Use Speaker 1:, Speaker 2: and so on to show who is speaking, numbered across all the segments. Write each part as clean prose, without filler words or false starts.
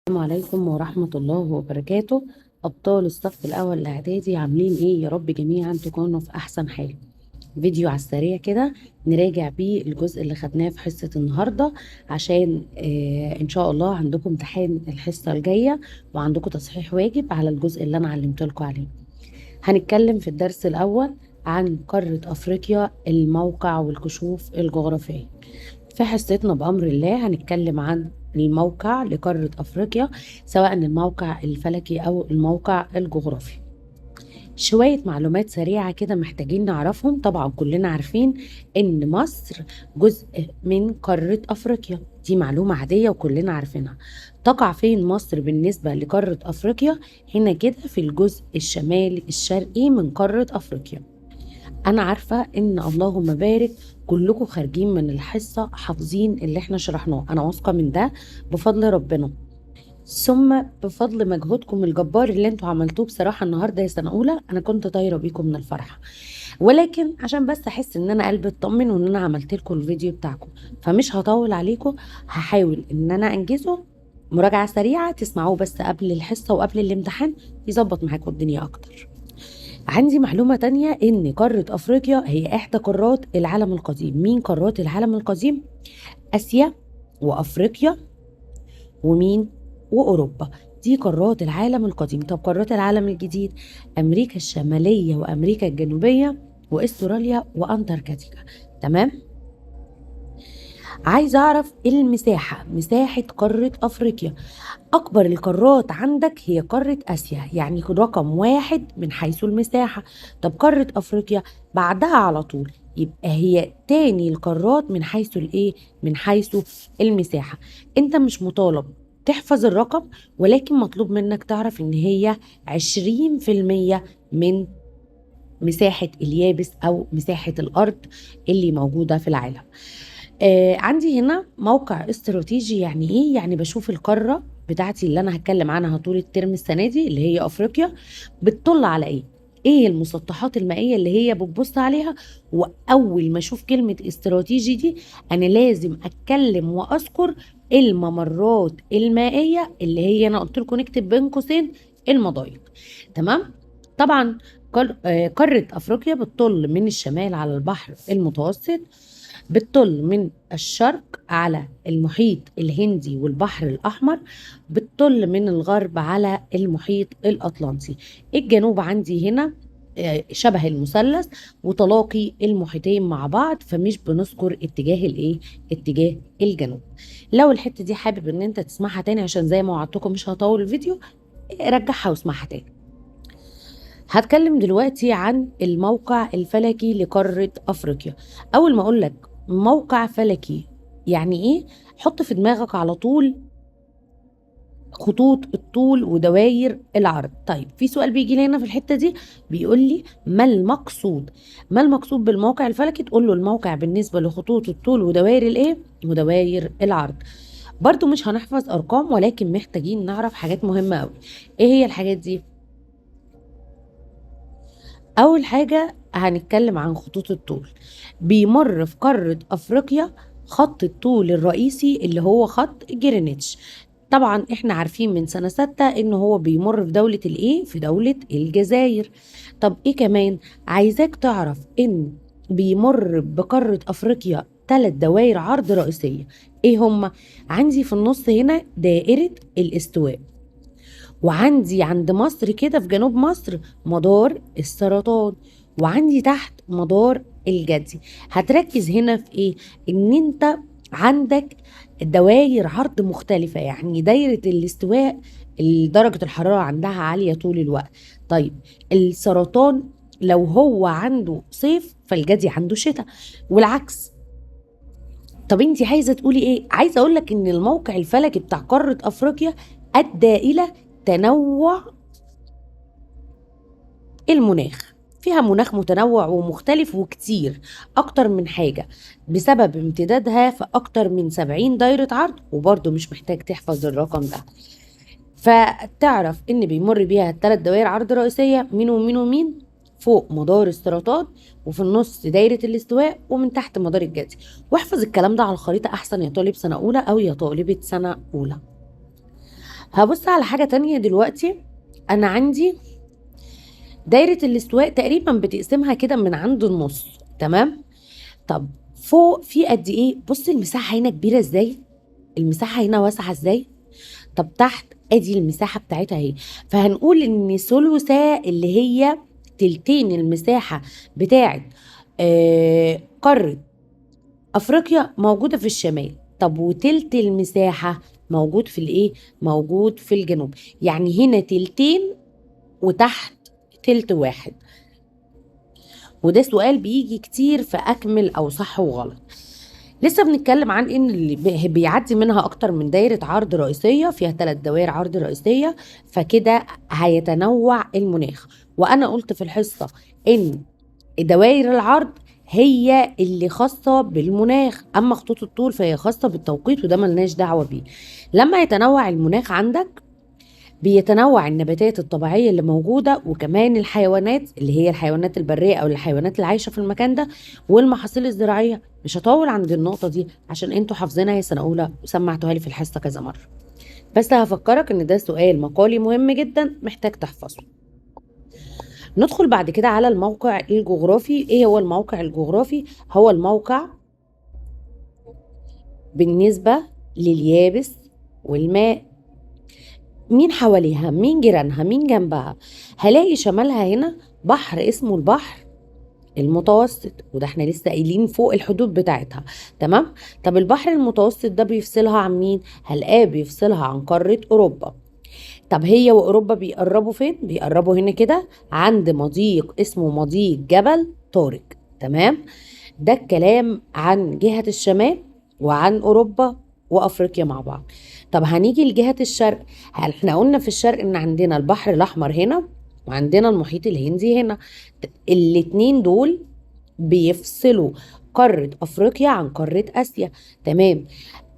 Speaker 1: السلام عليكم ورحمة الله وبركاته. أبطال الصف الأول الإعدادي عاملين إيه؟ يا رب جميعا تكونوا في أحسن حال. فيديو على السريع كده نراجع بيه الجزء اللي خدناه في حصة النهاردة، عشان إن شاء الله عندكم امتحان الحصة الجاية وعندكم تصحيح واجب على الجزء اللي أنا علمتلكم عليه. هنتكلم في الدرس الأول عن قارة أفريقيا، الموقع والكشوف الجغرافية. في حصتنا بأمر الله هنتكلم عن الموقع لقارة أفريقيا، سواء الموقع الفلكي أو الموقع الجغرافي. شوية معلومات سريعة كده محتاجين نعرفهم. طبعا كلنا عارفين إن مصر جزء من قارة أفريقيا، دي معلومة عادية وكلنا عارفينها. تقع فين مصر بالنسبة لقارة أفريقيا؟ هنا كده في الجزء الشمالي الشرقي من قارة أفريقيا. انا عارفه ان اللهم بارك كلكم خارجين من الحصه حافظين اللي احنا شرحناه، انا واثقه من ده بفضل ربنا، ثم بفضل مجهودكم الجبار اللي انتوا عملتوه. بصراحه النهارده يا سنه اولى انا كنت طايره بيكم من الفرحه، ولكن عشان بس احس ان انا قلبي اطمن وان انا عملت لكم الفيديو بتاعكم، فمش هطول عليكم. هحاول ان انا انجزه مراجعه سريعه تسمعوه بس قبل الحصه وقبل الامتحان، يظبط معاكم الدنيا اكتر. عندي معلومة تانية إن قارة أفريقيا هي إحدى قارات العالم القديم. مين قارات العالم القديم؟ آسيا وأفريقيا ومين؟ وأوروبا. دي قارات العالم القديم. طب قارات العالم الجديد؟ أمريكا الشمالية وأمريكا الجنوبية وأستراليا وأنتاركتيكا. تمام؟ عايز أعرف المساحة، مساحة قارة أفريقيا. أكبر القارات عندك هي قارة آسيا، يعني رقم واحد من حيث المساحة. طب قارة أفريقيا بعدها على طول، يبقى هي تاني القارات من حيث الإيه؟ من حيث المساحة. أنت مش مطالب تحفظ الرقم، ولكن مطلوب منك تعرف إن هي 20% من مساحة اليابس أو مساحة الأرض اللي موجودة في العالم. عندي هنا موقع استراتيجي. يعني ايه؟ يعني بشوف القارة بتاعتي اللي انا هتكلم عنها طول الترم السنة دي اللي هي افريقيا بتطل على ايه، ايه المسطحات المائية اللي هي بتبص عليها. واول ما اشوف كلمة استراتيجي دي انا لازم اتكلم واذكر الممرات المائية اللي هي انا قلت لكم نكتب بين قوسين المضايق. تمام. طبعا قارة افريقيا بتطل من الشمال على البحر المتوسط، بتطل من الشرق على المحيط الهندي والبحر الأحمر، بتطل من الغرب على المحيط الأطلنطي. الجنوب عندي هنا شبه المثلث وتلاقي المحيطين مع بعض، فمش بنذكر اتجاه الايه؟ اتجاه الجنوب. لو الحته دي حابب ان انت تسمعها تاني، عشان زي ما وعدتكم مش هطول الفيديو، رجعها واسمعها تاني. هتكلم دلوقتي عن الموقع الفلكي لقارة أفريقيا. أول ما أقول لك موقع فلكي يعني إيه، حط في دماغك على طول خطوط الطول ودوائر العرض. طيب في سؤال بيجي لي هنا في الحتة دي بيقول لي ما المقصود؟ ما المقصود بالموقع الفلكي؟ تقول له الموقع بالنسبة لخطوط الطول ودوائر الإيه؟ ودوائر العرض. برضو مش هنحفظ أرقام، ولكن محتاجين نعرف حاجات مهمة أوي. إيه هي الحاجات دي؟ أول حاجة هنتكلم عن خطوط الطول. بيمر في قارة أفريقيا خط الطول الرئيسي اللي هو خط جرينتش. طبعا احنا عارفين من سنة 6 ان هو بيمر في دولة الايه؟ في دولة الجزائر. طب ايه كمان؟ عايزاك تعرف ان بيمر بقارة أفريقيا 3 دوائر عرض رئيسية. ايه هما؟ عندي في النص هنا دائرة الاستواء، وعندي عند مصر كده في جنوب مصر مدار السرطان، وعندي تحت مدار الجدي. هتركز هنا في ايه؟ ان انت عندك دوائر عرض مختلفة، يعني دايرة الاستواء درجة الحرارة عندها عالية طول الوقت. طيب السرطان لو هو عنده صيف فالجدي عنده شتاء، والعكس. طب انت عايزه تقولي ايه؟ عايزه اقول لك ان الموقع الفلكي بتاع قاره افريقيا ادى الى تنوع المناخ. فيها مناخ متنوع ومختلف وكتير اكتر من حاجه، بسبب امتدادها في اكتر من 70 دايره عرض. وبرضه مش محتاج تحفظ الرقم ده، فتعرف ان بيمر بيها 3 دوائر عرض رئيسيه، مين ومين ومين؟ فوق مدار السرطان، وفي النص دايره الاستواء، ومن تحت مدار الجدي. واحفظ الكلام ده على الخريطه احسن يا طالب سنه اولى او يا طالبه سنه اولى. هبص على حاجة تانية دلوقتي. انا عندي دايرة الاستواء تقريبا بتقسمها كده من عند النص، تمام. طب فوق في قد ايه؟ بص المساحة هنا كبيرة ازاي، المساحة هنا واسعة ازاي. طب تحت ادي المساحة بتاعتها اهي. فهنقول ان ثلثة اللي هي تلتين المساحة بتاعت قارة افريقيا موجودة في الشمال. طب وتلت المساحة موجود في الايه؟ موجود في الجنوب. يعني هنا تلتين وتحت تلت واحد. وده سؤال بيجي كتير في اكمل او صح وغلط. لسه بنتكلم عن ان اللي بيعدي منها اكتر من دايرة عرض رئيسية، فيها 3 دوائر عرض رئيسية، فكده هيتنوع المناخ. وانا قلت في الحصة ان دوائر العرض هي اللي خاصة بالمناخ، اما خطوط الطول فهي خاصة بالتوقيت، وده ملناش دعوة بيه. لما يتنوع المناخ عندك بيتنوع النباتات الطبيعية اللي موجودة، وكمان الحيوانات اللي هي الحيوانات البرية أو الحيوانات اللي عايشة في المكان ده، والمحاصيل الزراعية. مش هطول عند النقطة دي عشان انتوا حافظينها، هي سنة أولى وسمعتوها لي في الحصة كذا مرة. بس هفكرك ان ده سؤال مقالي مهم جدا محتاج تحفظه. ندخل بعد كده على الموقع الجغرافي. ايه هو الموقع الجغرافي؟ هو الموقع بالنسبة لليابس والماء. مين حواليها؟ مين جيرانها؟ مين جنبها؟ هلاقي شمالها هنا بحر اسمه البحر المتوسط، وده احنا لسه قايلين فوق الحدود بتاعتها، تمام. طب البحر المتوسط ده بيفصلها عن مين؟ هلاقيه بيفصلها عن قارة اوروبا. طب هي واوروبا بيقربوا فين؟ بيقربوا هنا كده عند مضيق اسمه مضيق جبل طارق، تمام. ده الكلام عن جهة الشمال وعن اوروبا وافريقيا مع بعض. طب هنيجي لجهة الشرق. احنا قلنا في الشرق ان عندنا البحر الاحمر هنا وعندنا المحيط الهندي هنا. الاتنين دول بيفصلوا قارة افريقيا عن قارة اسيا، تمام.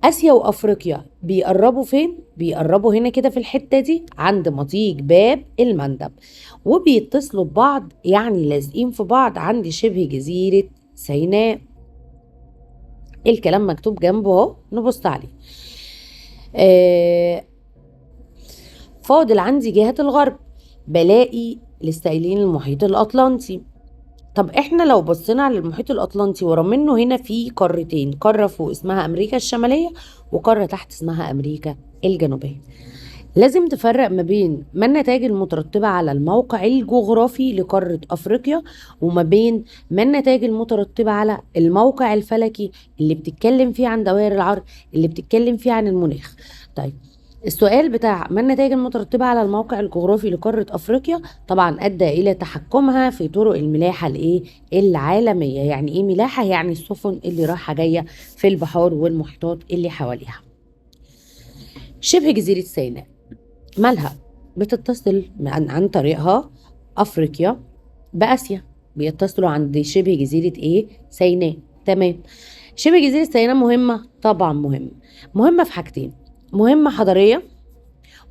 Speaker 1: اسيا وافريقيا بيقربوا فين؟ بيقربوا هنا كده في الحتة دي عند مضيق باب المندب، وبيتصلوا ببعض يعني لازقين في بعض عند شبه جزيرة سيناء. الكلام مكتوب جنبه اهو، نبص عليه. فاضل عندي جهة الغرب، بلاقي لسه قايلين المحيط الأطلنطي. طب احنا لو بصينا على المحيط الأطلنطي ورا منه هنا في قارتين، قارة فوق اسمها أمريكا الشمالية وقارة تحت اسمها أمريكا الجنوبية. لازم تفرق ما بين ما النتائج المترتبة على الموقع الجغرافي لقارة أفريقيا، وما بين ما النتائج المترتبة على الموقع الفلكي اللي بتتكلم فيه عن دوائر العرض، اللي بتتكلم فيه عن المناخ. طيب السؤال بتاع ما النتائج المترتبة على الموقع الجغرافي لقارة أفريقيا طبعا أدى إلى تحكمها في طرق الملاحة العالمية. يعني إيه ملاحة؟ يعني السفن اللي رايحة جاية في البحار والمحيطات اللي حواليها. شبه جزيرة سيناء مالها؟ بتتصل عن طريقها أفريقيا بآسيا، بيتصلوا عند شبه جزيرة سيناء، تمام. شبه جزيرة سيناء مهمة؟ طبعا مهمة. مهمة في حاجتين، مهمة حضارية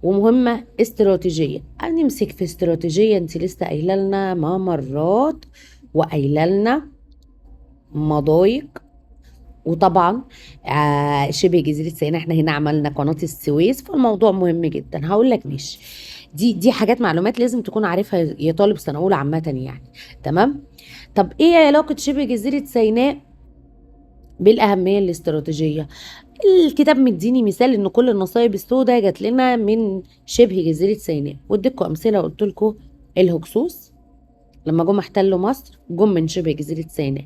Speaker 1: ومهمة استراتيجية. هنمسك في استراتيجية، انت لسه قايله لنا ممرات وقايله لنا مضايق. وطبعا شبه جزيرة سيناء احنا هنا عملنا قناة السويس، فالموضوع مهم جدا. هقول لك ماشي، دي حاجات معلومات لازم تكون عارفها يا طالب سنة أولى عامة يعني، تمام. طب ايه علاقة شبه جزيرة سيناء بالأهمية الاستراتيجية؟ الكتاب مديني مثال ان كل النصايب السوداء جات لنا من شبه جزيرة سيناء، واديتكم امثله وقلت لكم الهكسوس لما جم احتلوا مصر جم من شبه جزيرة سيناء.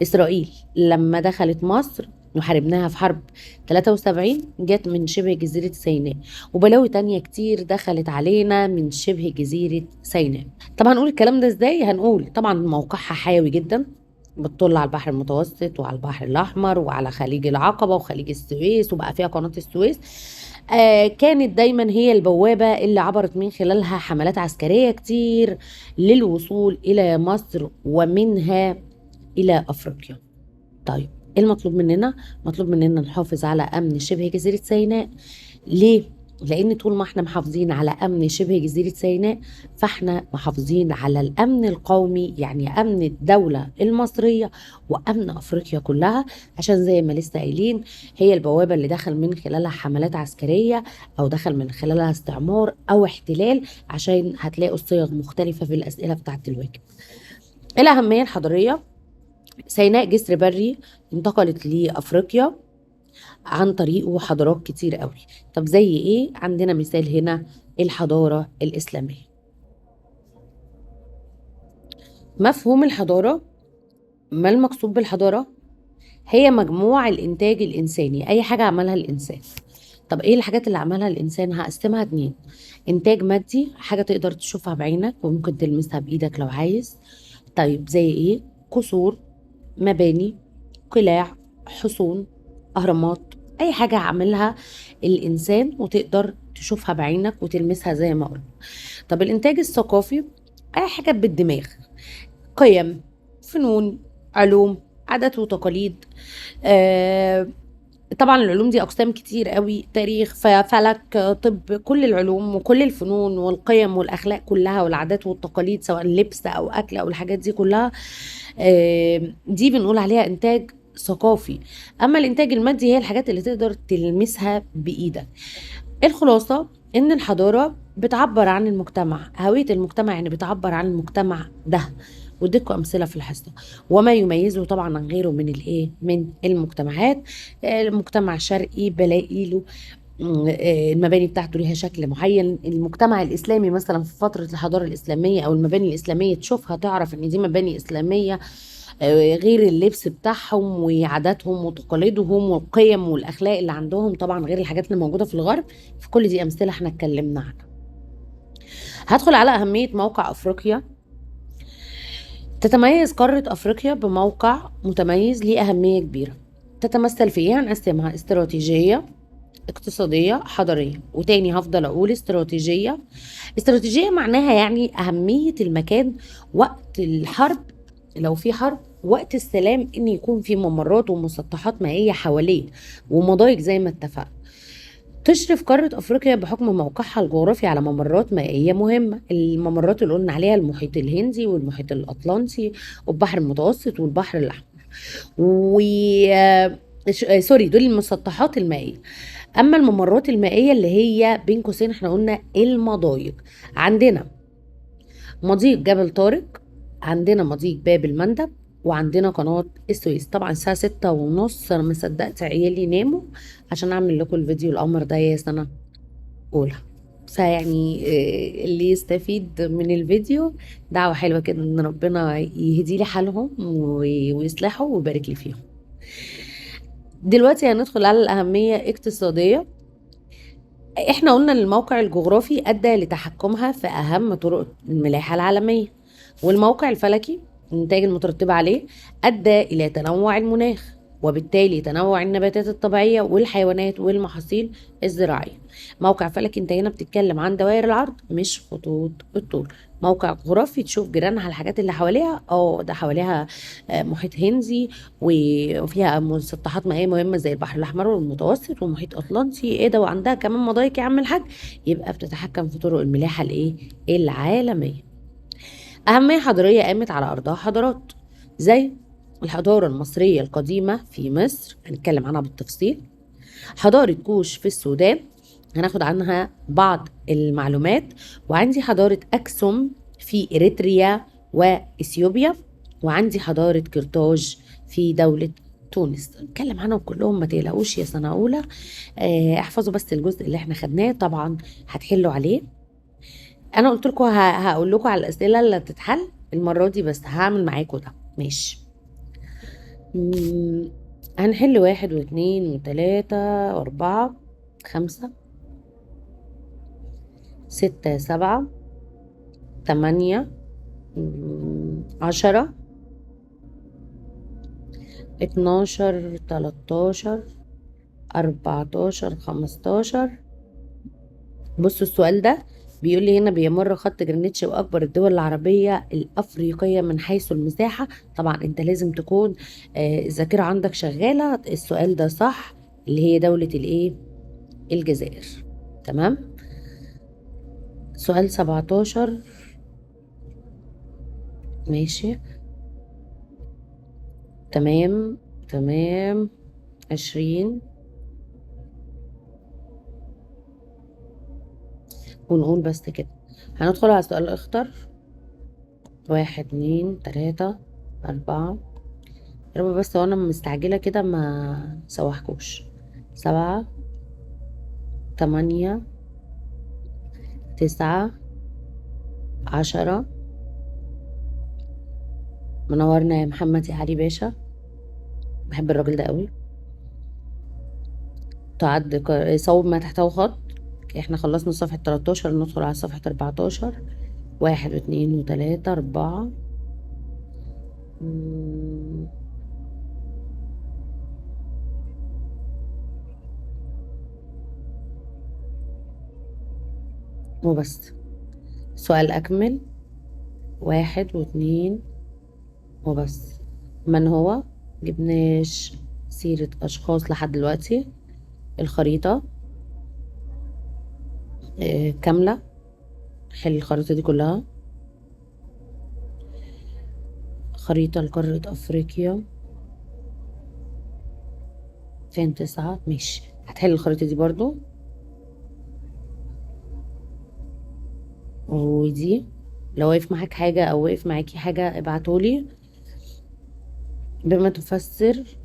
Speaker 1: اسرائيل لما دخلت مصر وحاربناها في حرب 73 جت من شبه جزيرة سيناء، وبلاوي تانية كتير دخلت علينا من شبه جزيرة سيناء. طب هنقول الكلام ده ازاي؟ هنقول طبعا موقعها حيوي جدا، بتطل على البحر المتوسط وعلى البحر الأحمر وعلى خليج العقبة وخليج السويس، وبقى فيها قناة السويس. كانت دايما هي البوابة اللي عبرت من خلالها حملات عسكرية كتير للوصول إلى مصر ومنها إلى أفريقيا. طيب إيه المطلوب مننا؟ مطلوب مننا نحافظ على أمن شبه جزيرة سيناء. ليه؟ لان طول ما احنا محافظين على امن شبه جزيرة سيناء فاحنا محافظين على الامن القومي، يعني امن الدولة المصرية وامن افريقيا كلها، عشان زي ما لسه قايلين هي البوابة اللي دخل من خلالها حملات عسكرية او دخل من خلالها استعمار او احتلال، عشان هتلاقوا صيغ مختلفة في الاسئلة بتاعت الواجب. الاهمية الحضارية: سيناء جسر بري انتقلت لافريقيا عن طريقه حضارات كتير قوي. طب زي ايه؟ عندنا مثال هنا: الحضارة الإسلامية. مفهوم الحضارة: ما المقصود بالحضارة؟ هي مجموع الإنتاج الإنساني، أي حاجة عملها الإنسان. طب ايه الحاجات اللي عملها الإنسان؟ هقسمها 2: إنتاج مادي، حاجة تقدر تشوفها بعينك وممكن تلمسها بإيدك لو عايز. طيب زي ايه؟ قصور، مباني، قلاع، حصون، أهرامات، أي حاجة عملها الإنسان وتقدر تشوفها بعينك وتلمسها زي ما قلنا. طب الإنتاج الثقافي: أي حاجة بالدماغ، قيم، فنون، علوم، عادات وتقاليد. آه طبعا العلوم دي أقسام كتير قوي: تاريخ، فلك، طب، كل العلوم وكل الفنون والقيم والأخلاق كلها والعادات والتقاليد، سواء لبس أو أكل أو الحاجات دي كلها. دي بنقول عليها إنتاج ثقافي. أما الإنتاج المادي هي الحاجات اللي تقدر تلمسها بإيدك. الخلاصة إن الحضارة بتعبر عن المجتمع، هوية المجتمع يعني بتعبر عن المجتمع ده، واديتكم أمثلة في الحصة وما يميزه طبعا عن غيره من الإيه؟ من المجتمعات. المجتمع الشرقي بلاقي له المباني بتاعته ليها شكل معين. المجتمع الإسلامي مثلا في فترة الحضارة الإسلامية أو المباني الإسلامية تشوفها تعرف إن دي مباني إسلامية، غير اللبس بتاعهم وعاداتهم وتقاليدهم والقيم والأخلاق اللي عندهم، طبعا غير الحاجات اللي موجودة في الغرب. في كل دي أمثلة احنا اتكلمنا عنها. هدخل على أهمية موقع أفريقيا. تتميز قارة أفريقيا بموقع متميز ليه أهمية كبيرة. تتمثل في إيه؟ هنقسمها: استراتيجية، اقتصادية، حضارية. وتاني هفضل أقول استراتيجية. استراتيجية معناها يعني أهمية المكان وقت الحرب، لو في حرب، وقت السلام ان يكون في ممرات ومسطحات مائية حواليه ومضايق زي ما اتفقنا. تشرف قارة أفريقيا بحكم موقعها الجغرافي على ممرات مائية مهمة. الممرات اللي قلنا عليها المحيط الهندي والمحيط الأطلنطي والبحر المتوسط والبحر الأحمر و سوري، دول المسطحات المائية. أما الممرات المائية اللي هي بين قوسين احنا قلنا المضايق: عندنا مضيق جبل طارق، عندنا مضيق باب المندب، وعندنا قناة السويس. طبعا الساعة 6:30 أنا ما صدقت عيالي ناموا عشان أعمل لكم الفيديو القمر ده يا سنة أولى. فيعني اللي يستفيد من الفيديو دعوة حلوة كده إن ربنا يهدي لي حالهم ويصلحوا ويبارك لي فيهم. دلوقتي هندخل على الأهمية الاقتصادية. احنا قلنا الموقع الجغرافي أدى لتحكمها في أهم طرق الملاحة العالمية، والموقع الفلكي النتائج المترتبة عليه أدى إلى تنوع المناخ وبالتالي تنوع النباتات الطبيعية والحيوانات والمحاصيل الزراعية. موقع فلكي انت هنا بتتكلم عن دوائر العرض مش خطوط الطول. موقع جغرافي تشوف جيرانها الحاجات اللي حواليها، ده حواليها محيط هندي وفيها مسطحات مائية مهمة زي البحر الأحمر والمتوسط ومحيط أطلنطي، ايه ده، وعندها كمان مضايق يا عم الحاج، يبقى بتتحكم في طرق الملاحة الايه؟ العالمية. أهمية حضارية قامت على أرضها حضارات زي الحضارة المصرية القديمة في مصر، هنتكلم عنها بالتفصيل. حضارة كوش في السودان، هناخد عنها بعض المعلومات. وعندي حضارة أكسوم في إريتريا وإثيوبيا. وعندي حضارة قرطاج في دولة تونس. نتكلم عنهم كلهم ما تقلقوش يا سنة أولى. احفظوا بس الجزء اللي احنا خدناه، طبعا هتحلوا عليه. انا قلت لكم هقول لكم على الاسئله اللي هتتحل المره دي، بس هعمل معاكم ده ماشي. هنحل 1 و2 و3 و4 5 6 7 8 10 12 13 14 15. بصوا السؤال ده بيقول لي هنا: بيمر خط جرينتش واكبر الدول العربيه الافريقيه من حيث المساحه. طبعا انت لازم تكون الذاكره عندك شغاله. السؤال ده صح، اللي هي دوله الايه؟ الجزائر. تمام. سؤال 17. ماشي. تمام تمام. 20. ونقول بس كده. هندخل على السؤال الاخطر. 1 2 3 4. يا رب بس وانا مستعجلة كده ما سوحكوش. 7 8 9 10. منورنا يا محمد يا علي باشا، بحب الراجل ده قوي. تعد صوب ما تحته خط. احنا خلصنا صفحة 13، ندخل على صفحة 14. 1 و2 و3 4. وبس. سؤال أكمل. 1 و2 وبس. من هو؟ جبناش سيرة أشخاص لحد دلوقتي. الخريطة كاملة. حل الخريطة دي كلها. خريطة لقارة أفريقيا. فين 9؟ ماشي، هتحل الخريطة دي برضو. ودي لو وقف معاك حاجة أو وقف معاكي حاجة ابعتولي. بما تفسر.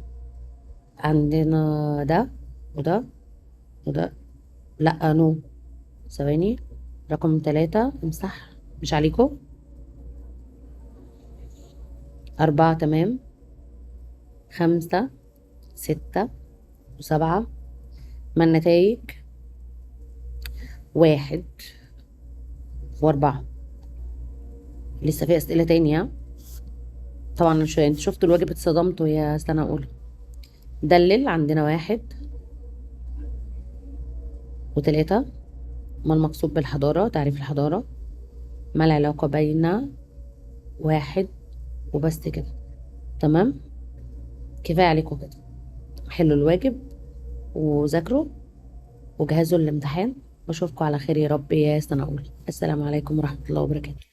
Speaker 1: عندنا ده وده وده. لأ نو. ثواني. رقم 3 امسح، مش عليكم. 4 تمام. 5 6 و7. ما النتائج؟ 1 و4. لسه في أسئلة تانية. طبعا شوية انت شفتوا الواجب اتصدمتوا يا سنة أولى. دلل. عندنا 1 و3. ما المقصود بالحضارة؟ تعريف الحضارة. ما العلاقة بين 1 وبس كده. تمام. كفاية عليكم كده. حلوا الواجب وذاكروا وجهزوا الامتحان. واشوفكم على خير يا رب يا سنة أولى. السلام عليكم ورحمة الله وبركاته.